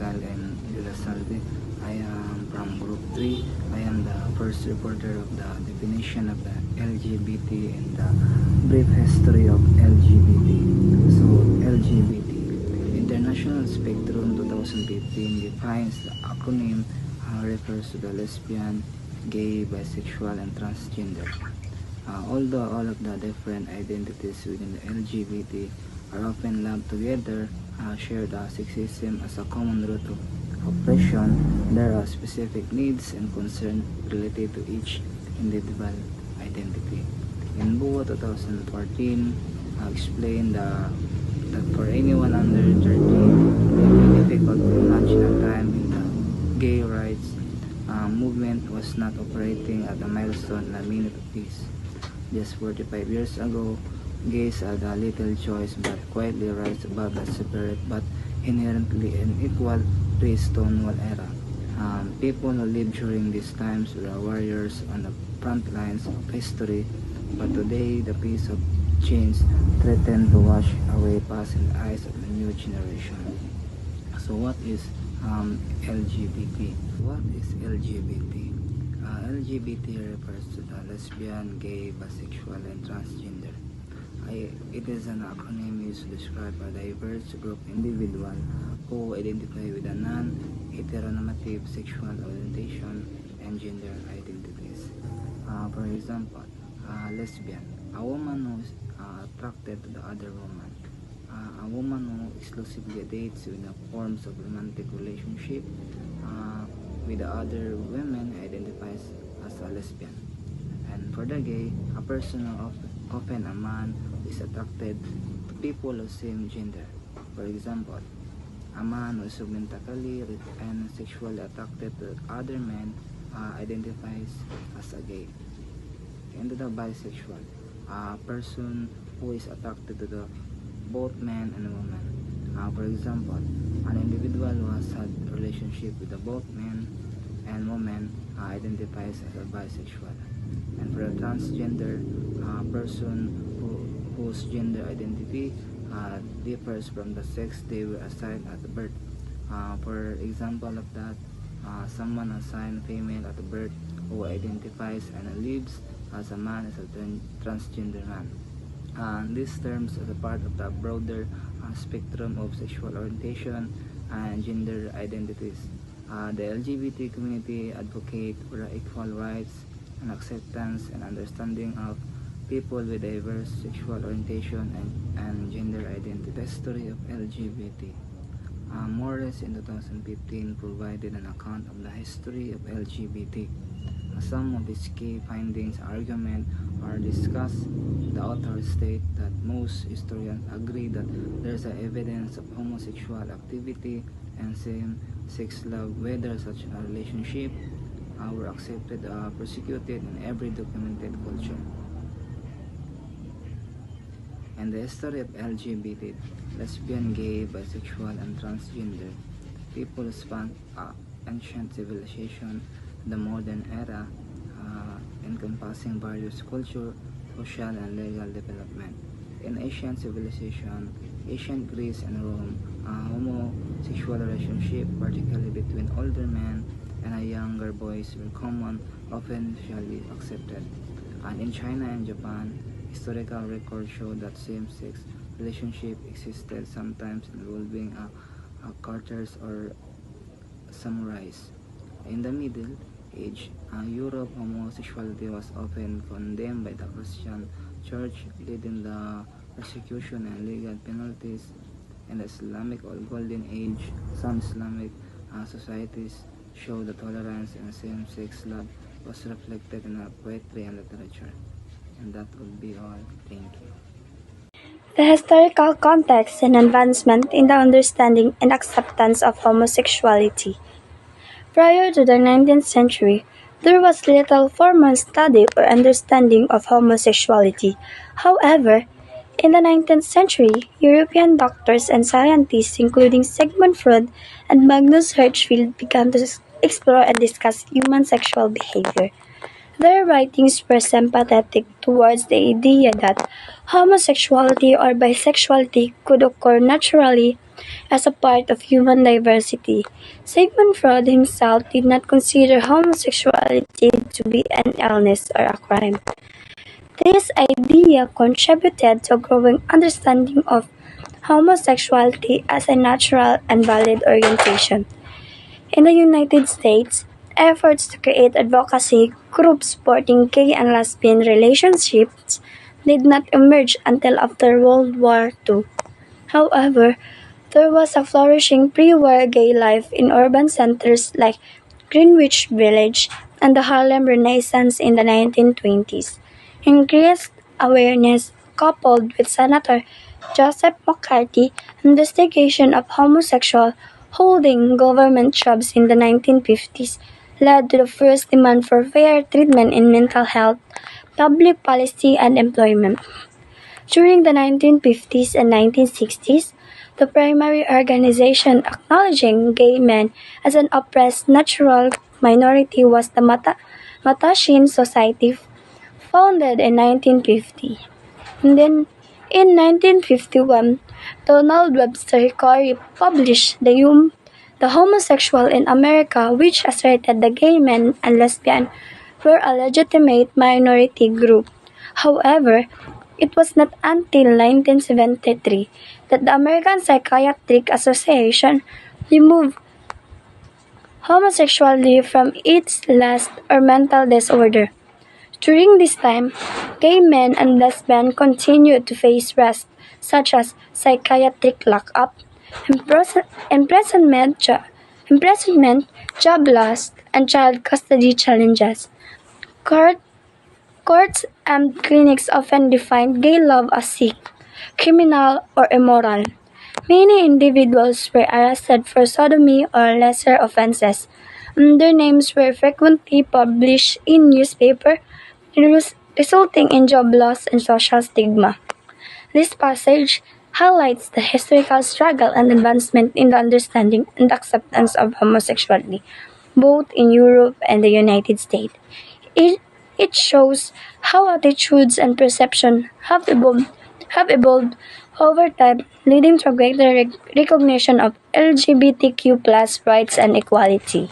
Kyle and De La Salve. I am from Group 3. I am the first reporter of the definition of the LGBT and the brief history of LGBT. So, LGBT. International Spectrum 2015 defines the acronym refers to the lesbian, gay, bisexual, and transgender. Although all of the different identities within the LGBT are often lumped together, share the sexism as a common root of oppression, there are specific needs and concerns related to each individual identity. In BUO 2014, explained that for anyone under 30, it may be difficult to imagine a time in the gay rights movement was not operating at a milestone and a minute of peace. Just 45 years ago, gays had a little choice but quietly rise above the separate but inherently unequal pre-Stonewall era. People who lived during these times were warriors on the front lines of history, but today the peace of change threatened to wash away past in the eyes of the new generation. So what is LGBT? What is LGBT? LGBT refers to the lesbian, gay, bisexual, and transgender. It is an acronym used to describe a diverse group of individuals who identify with a non-heteronormative sexual orientation and gender identities. For example, lesbian, a woman who is attracted to the other woman. A woman who exclusively dates with the forms of romantic relationship with the other women identifies as a lesbian. And for the gay, a person often a man who is attracted to people of same gender. For example, a man who is romantically and sexually attracted to other men identifies as a gay. And the bisexual, a person who is attracted to both men and women. For example, an individual who has had a relationship with both men and women identifies as a bisexual. And for a transgender person whose gender identity differs from the sex they were assigned at birth. For example of that, someone assigned female at birth who identifies and lives as a man is a transgender man. These terms are a part of the broader spectrum of sexual orientation and gender identities. The LGBT community advocates for equal rights and acceptance and understanding of people with diverse sexual orientation and gender identity. The history of LGBT. Morris in 2015 provided an account of the history of LGBT. Some of its key findings, argument, or discuss. The author state that most historians agree that there is evidence of homosexual activity and same-sex love, whether such a relationship were accepted or persecuted in every documented culture. And the history of LGBT, lesbian, gay, bisexual, and transgender people span ancient civilization, the modern era, encompassing various culture, social, and legal development. In ancient civilization, ancient Greece and Rome, homosexual relationship, particularly between older men and younger boys, were common, often socially accepted. And in China and Japan, historical records show that same-sex relationship existed, sometimes involving carters or samurais. In the Middle Age, Europe, homosexuality was often condemned by the Christian Church, leading the persecution and legal penalties. In the Islamic or Golden Age, some Islamic societies show the tolerance and same-sex love was reflected in poetry and literature. And that would be all. Thank you. The historical context and advancement in the understanding and acceptance of homosexuality. Prior to the 19th century, there was little formal study or understanding of homosexuality. However, in the 19th century, European doctors and scientists, including Sigmund Freud and Magnus Hirschfeld, began to explore and discuss human sexual behavior. Their writings were sympathetic towards the idea that homosexuality or bisexuality could occur naturally as a part of human diversity. Sigmund Freud himself did not consider homosexuality to be an illness or a crime. This idea contributed to a growing understanding of homosexuality as a natural and valid orientation. In the United States, efforts to create advocacy groups supporting gay and lesbian relationships did not emerge until after World War II. However, there was a flourishing pre-war gay life in urban centers like Greenwich Village and the Harlem Renaissance in the 1920s. Increased awareness, coupled with Senator Joseph McCarthy's investigation of homosexual holding government jobs in the 1950s, led to the first demand for fair treatment in mental health, public policy, and employment. During the 1950s and 1960s, the primary organization acknowledging gay men as an oppressed natural minority was the Mattachine Society, founded in 1950. And then, in 1951, Donald Webster Corey published The Homosexual in America, which asserted the gay men and lesbian were a legitimate minority group. However, it was not until 1973 that the American Psychiatric Association removed homosexuality from its list or mental disorder. During this time, gay men and lesbians continued to face risks such as psychiatric lockup, imprisonment, job loss, and child custody challenges. Court Courts and clinics often define gay love as sick, criminal, or immoral. Many individuals were arrested for sodomy or lesser offenses. Their names were frequently published in newspapers, resulting in job loss and social stigma. This passage highlights the historical struggle and advancement in the understanding and acceptance of homosexuality, both in Europe and the United States. It, it shows how attitudes and perception have evolved over time, leading to a greater recognition of LGBTQ plus rights and equality.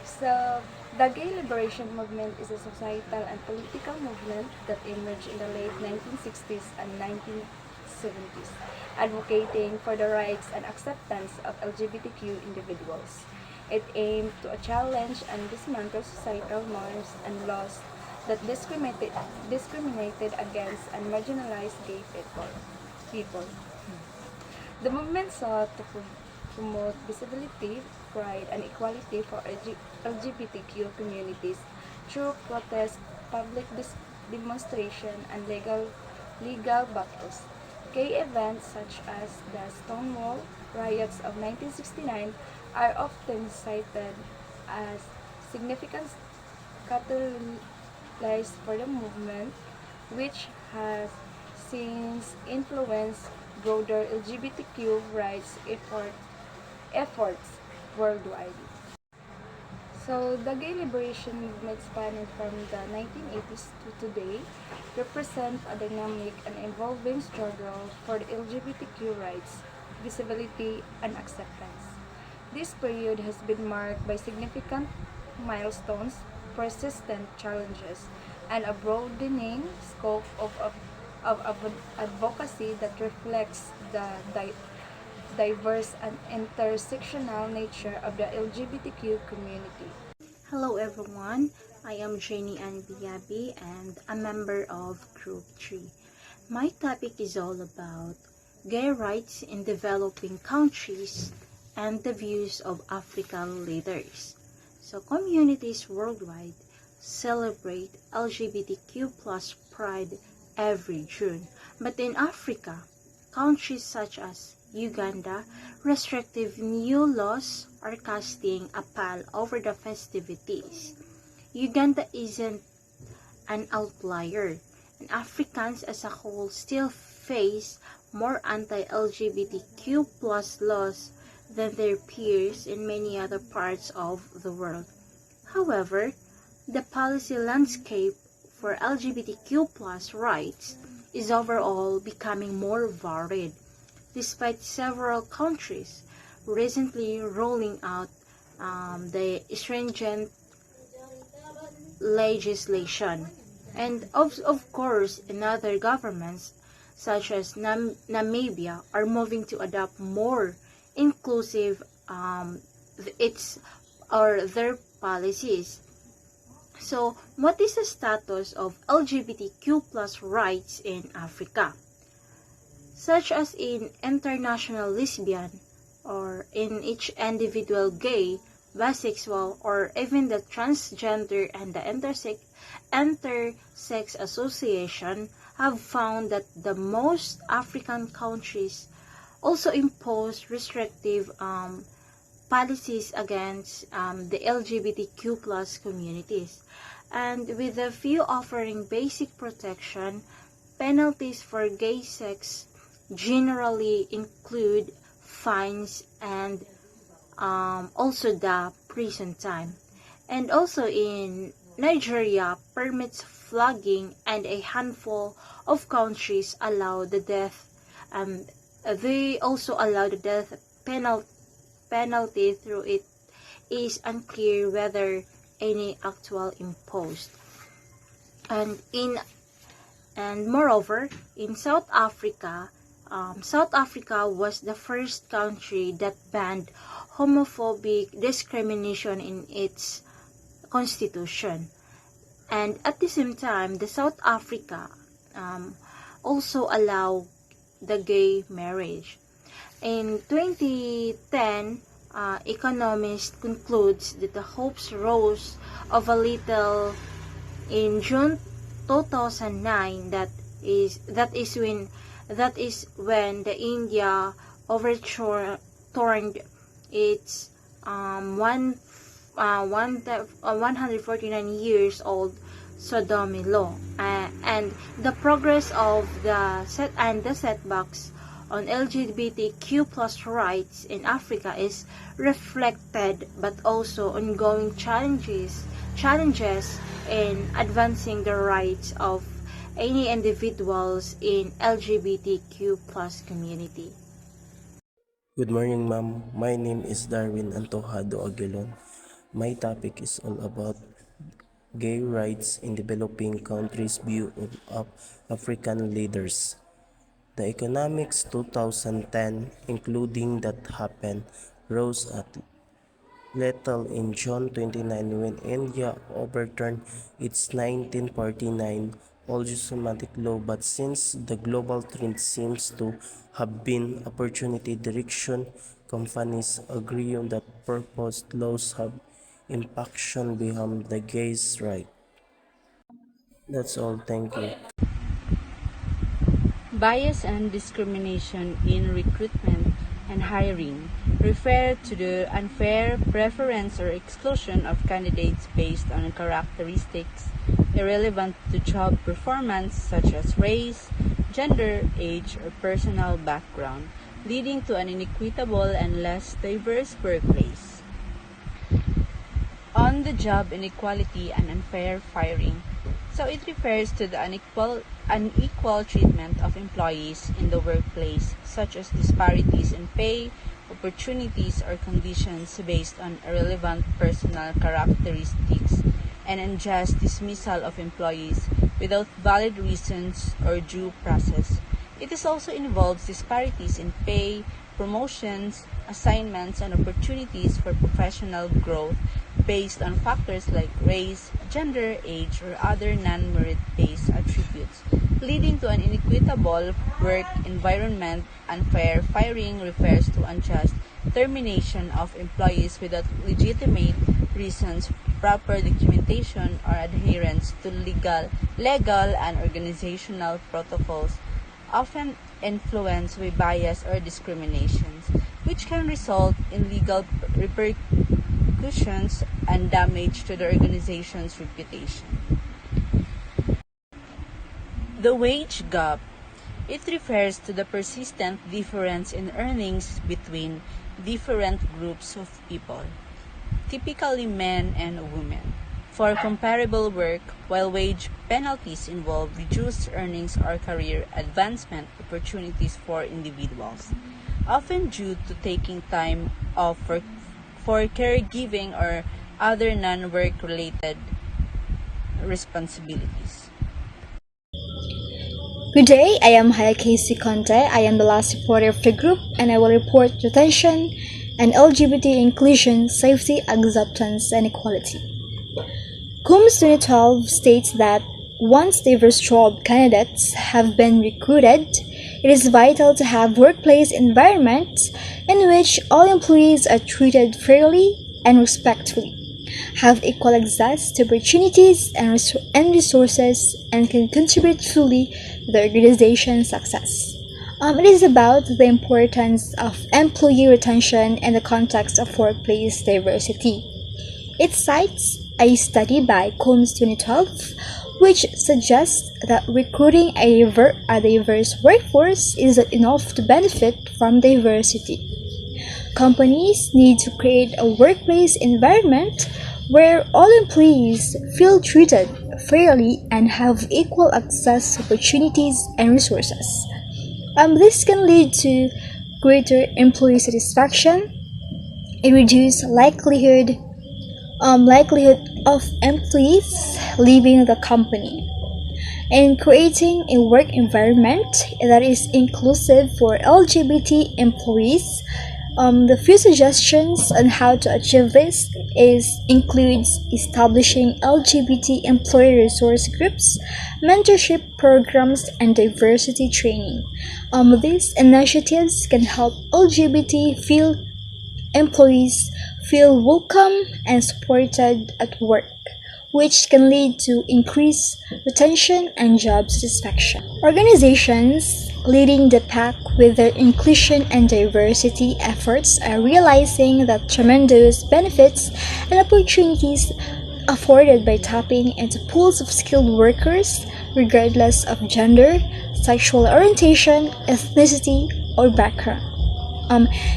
So, the gay liberation movement is a societal and political movement that emerged in the late 1960s and 1970s, advocating for the rights and acceptance of LGBTQ individuals. It aimed to challenge and dismantle societal norms and laws that discriminated against and marginalized gay people. The movement sought to promote visibility, pride, and equality for LGBTQ communities through protest, public demonstration, and legal battles. Gay events such as the Stonewall riots of 1969 are often cited as significant catalyst for the movement, which has since influenced broader LGBTQ rights efforts worldwide. So, the gay liberation movement spanning from the 1980s to today represent a dynamic and evolving struggle for the LGBTQ rights, visibility, and acceptance. This period has been marked by significant milestones, persistent challenges, and a broadening scope of advocacy that reflects the diverse and intersectional nature of the LGBTQ community. Hello everyone, I am Jenny Ann Biabi and a member of Group 3. My topic is all about gay rights in developing countries and the views of African leaders. So communities worldwide celebrate LGBTQ plus pride every June, but in Africa, countries such as Uganda, restrictive new laws are casting a pall over the festivities. Uganda isn't an outlier, and Africans as a whole still face more anti-LGBTQ plus laws than their peers in many other parts of the world. However, the policy landscape for LGBTQ plus rights is overall becoming more varied, despite several countries recently rolling out the stringent legislation. And of course, in other governments, such as Namibia, are moving to adopt more inclusive its or their policies. So, what is the status of LGBTQ plus rights in Africa? Such as in international lesbian, or in each individual gay, bisexual, or even the transgender and the intersex association have found that the most African countries also impose restrictive policies against the LGBTQ plus communities, and with a few offering basic protection. Penalties for gay sex generally include fines and also the prison time. And also in Nigeria, permits flogging, and a handful of countries allow the death, and they also allow the death penalty, through it is unclear whether any actual imposed. And moreover, in South Africa was the first country that banned homophobic discrimination in its constitution. And at the same time, the South Africa also allow the gay marriage. In 2010, Economist concludes that the hopes rose of a little in June 2009. That is when the India overturned its 149 years old sodomy law, and the progress of the setbacks on LGBTQ plus rights in Africa is reflected, but also ongoing challenges in advancing the rights of any individuals in LGBTQ plus community. Good morning, ma'am. My name is Darwin Antojado Aguilon. My topic is all about gay rights in developing countries' view of African leaders. The Economics 2010, including that happened, rose at lethal in June 29 when India overturned its 1949 all-systematic law, but since the global trend seems to have been opportunity direction, companies agree on that proposed laws have impaction beyond the gays' right. That's all. Thank you. Bias and discrimination in recruitment and hiring refer to the unfair preference or exclusion of candidates based on characteristics irrelevant to job performance such as race, gender, age, or personal background, leading to an inequitable and less diverse workplace. On the job inequality and unfair firing. So it refers to the unequal treatment of employees in the workplace, such as disparities in pay, opportunities, or conditions based on irrelevant personal characteristics, and unjust dismissal of employees without valid reasons or due process. It is also involves disparities in pay, promotions, assignments, and opportunities for professional growth based on factors like race, gender, age, or other non-merit-based attributes, leading to an inequitable work environment. Unfair firing refers to unjust termination of employees without legitimate reasons, proper documentation, or adherence to legal and organizational protocols, often influenced by bias or discriminations, which can result in legal repercussions and damage to the organization's reputation. The wage gap. It refers to the persistent difference in earnings between different groups of people, typically men and women, for comparable work, while wage penalties involve reduced earnings or career advancement opportunities for individuals, often due to taking time off for caregiving or other non-work related responsibilities. Good day, I am Hayakesi Conte. I am the last reporter of the group and I will report retention and LGBT inclusion, safety, acceptance, and equality. CUMS 2012 states that once diverse job candidates have been recruited, it is vital to have workplace environments in which all employees are treated fairly and respectfully, have equal access to opportunities and resources, and can contribute fully to the organization's success. It is about the importance of employee retention in the context of workplace diversity. It cites a study by Combs 2012, which suggests that recruiting a diverse workforce is not enough to benefit from diversity. Companies need to create a workplace environment where all employees feel treated fairly and have equal access to opportunities and resources. This can lead to greater employee satisfaction, a reduced likelihood of employees leaving the company, and creating a work environment that is inclusive for LGBT employees. The few suggestions on how to achieve this includes establishing LGBT employee resource groups, mentorship programs, and diversity training. These initiatives can help LGBT employees feel welcome and supported at work, which can lead to increased retention and job satisfaction. Organizations leading the pack with their inclusion and diversity efforts are realizing the tremendous benefits and opportunities afforded by tapping into pools of skilled workers regardless of gender, sexual orientation, ethnicity, or background.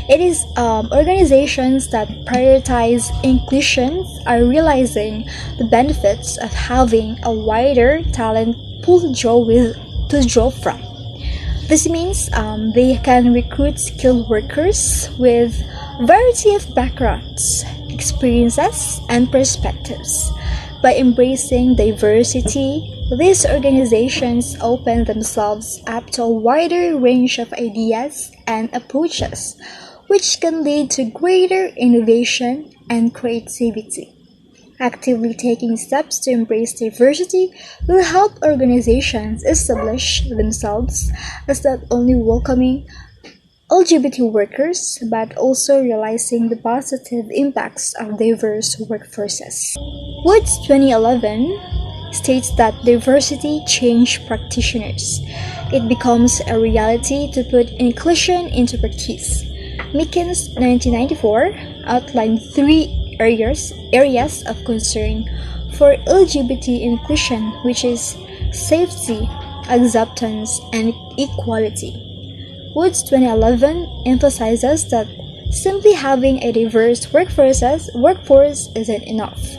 It is organizations that prioritize inclusion are realizing the benefits of having a wider talent pool to draw from. This means they can recruit skilled workers with a variety of backgrounds, experiences, and perspectives. By embracing diversity, these organizations open themselves up to a wider range of ideas and approaches, which can lead to greater innovation and creativity. Actively taking steps to embrace diversity will help organizations establish themselves as not only welcoming LGBT workers but also realizing the positive impacts of diverse workforces. Woods 2011 states that diversity changes practitioners. It becomes a reality to put inclusion into practice. Mickens 1994 outlined three areas of concern for LGBT inclusion, which is safety, acceptance, and equality. Woods 2011 emphasizes that simply having a diverse workforce isn't enough.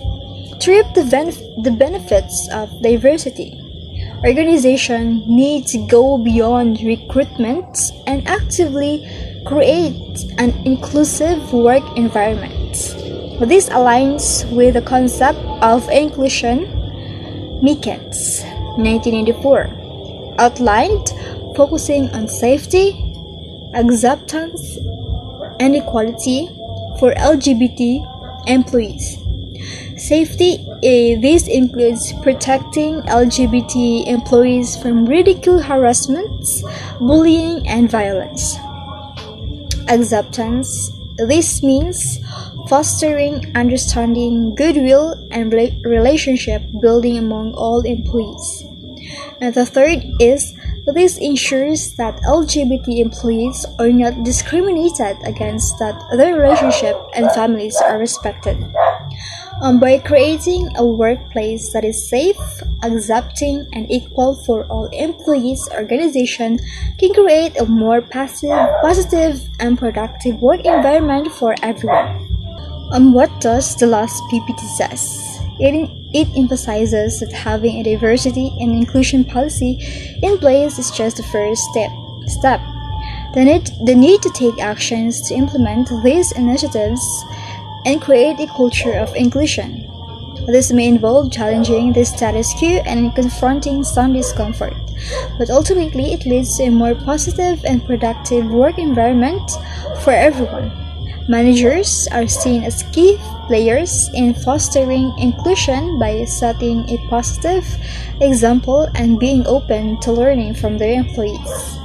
To reap the benefits of diversity, organizations need to go beyond recruitment and actively create an inclusive work environment. This aligns with the concept of inclusion Mickens, 1994, outlined focusing on safety, acceptance, and equality for LGBT employees. Safety, this includes protecting LGBT employees from ridicule, harassment, bullying, and violence. Acceptance, this means fostering understanding, goodwill, and relationship building among all employees. And the third is this ensures that LGBT employees are not discriminated against, that their relationship and families are respected. By creating a workplace that is safe, accepting, and equal for all employees, organization can create a more positive, and productive work environment for everyone. What does the last PPT says? It emphasizes that having a diversity and inclusion policy in place is just the first step. The need to take actions to implement these initiatives and create a culture of inclusion. This may involve challenging the status quo and confronting some discomfort, but ultimately it leads to a more positive and productive work environment for everyone. Managers are seen as key players in fostering inclusion by setting a positive example and being open to learning from their employees.